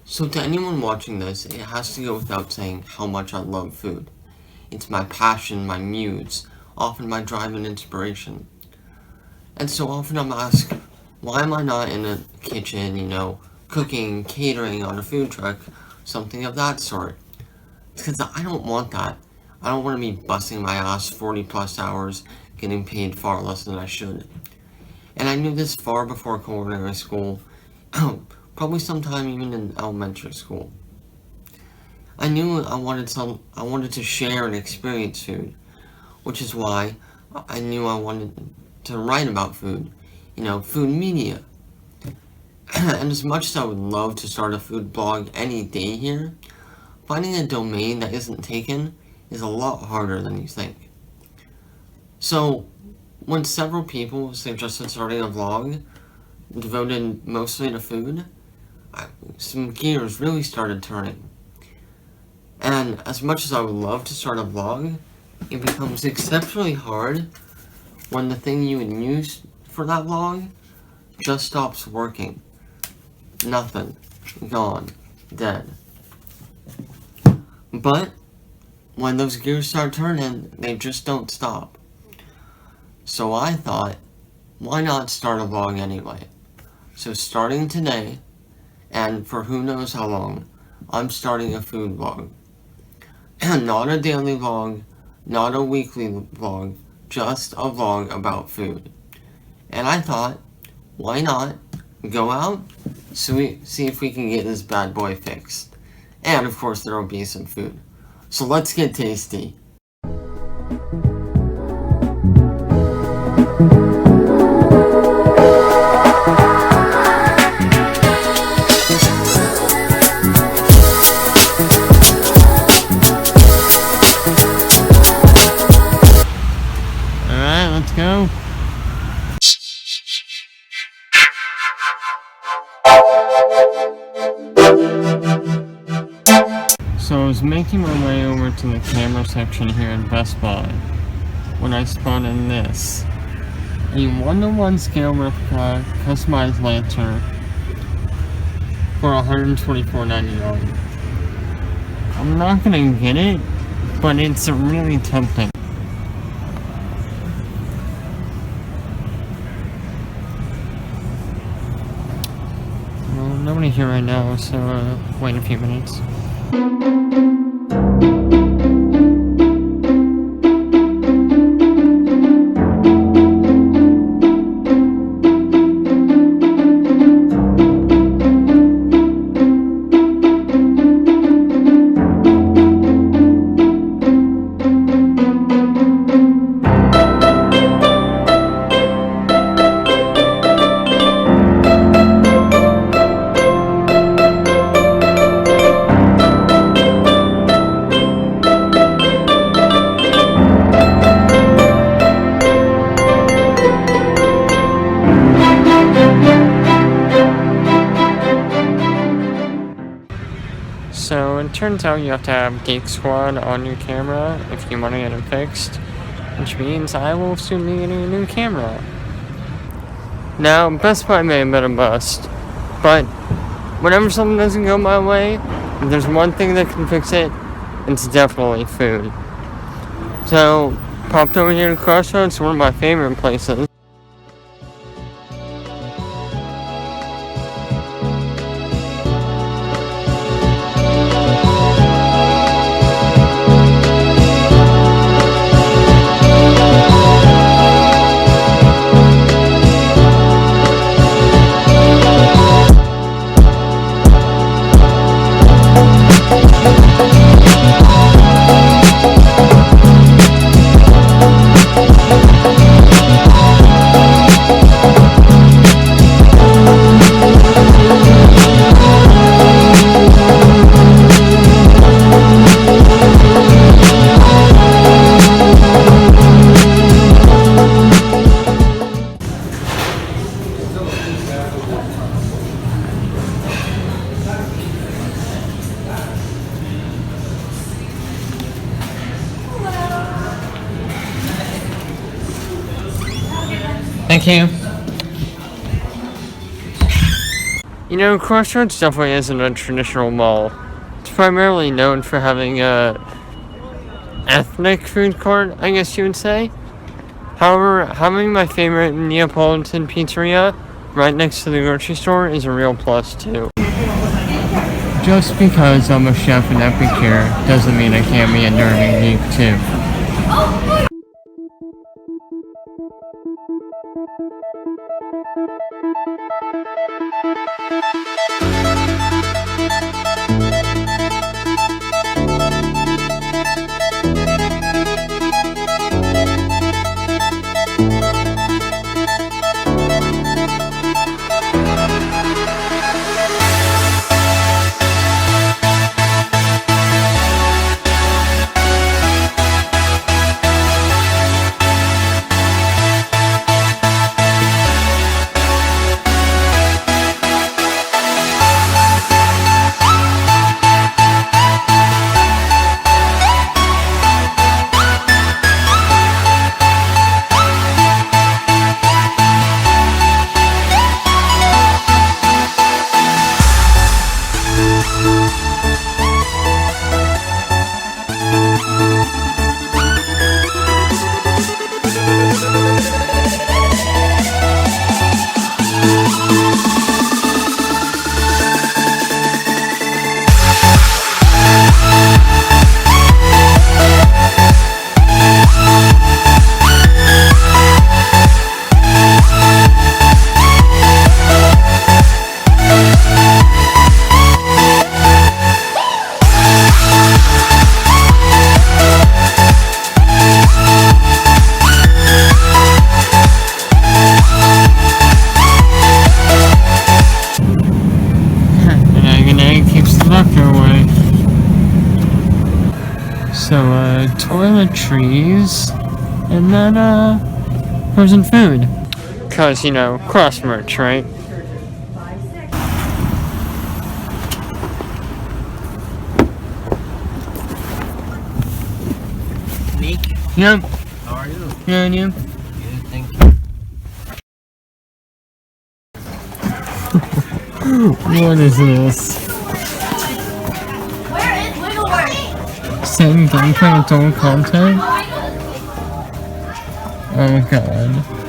So to anyone watching this, it has to go without saying how much I love food. It's my passion, my muse, often my drive and inspiration. And so often I'm asked, why am I not in a kitchen, cooking, catering on a food truck, something of that sort? It's because I don't want that. I don't want to be busting my ass 40 plus hours, getting paid far less than I should. And I knew this far before culinary school, probably sometime even in elementary school. I knew I wanted to share and experience food, which is why I knew I wanted to write about food, food media. And as much as I would love to start a food blog any day here, finding a domain that isn't taken is a lot harder than you think. So, when several people suggested starting a vlog devoted mostly to food, some gears really started turning. And as much as I would love to start a vlog, it becomes exceptionally hard when the thing you would use for that vlog just stops working. Nothing. Gone. Dead. But when those gears start turning, they just don't stop. So I thought, why not start a vlog anyway? So starting today, and for who knows how long, I'm starting a food vlog. Not a daily vlog, not a weekly vlog, just a vlog about food. And I thought, why not go out, see if we can get this bad boy fixed. And of course there will be some food. So let's get tasty. Alright, let's go. So I was making my way over to the camera section here in Best Buy when I spotted this. A 1:1 scale replica customized lantern for $124.99. I'm not gonna get it, but it's really tempting. Well, nobody here right now, so wait a few minutes. So it turns out you have to have Geek Squad on your camera if you want to get it fixed, which means I will soon be getting a new camera. Now, Best Buy may have been a bust, but whenever something doesn't go my way, if there's one thing that can fix it, it's definitely food. So, popped over here to Crossroads, one of my favorite places. Thank you. You know, Crossroads definitely isn't a traditional mall. It's primarily known for having a ethnic food court, I guess you would say. However, having my favorite Neapolitan pizzeria right next to the grocery store is a real plus too. Just because I'm a chef and epicure doesn't mean I can't be a nerdy geek too. So, toiletries, and then, frozen food. Cause, you know, cross merch, right? Nick, Yep. how are you? Yeah, and you? Good, thank you. What is this? Where is Wiggleworth? Same gameplay, adult content? Oh god.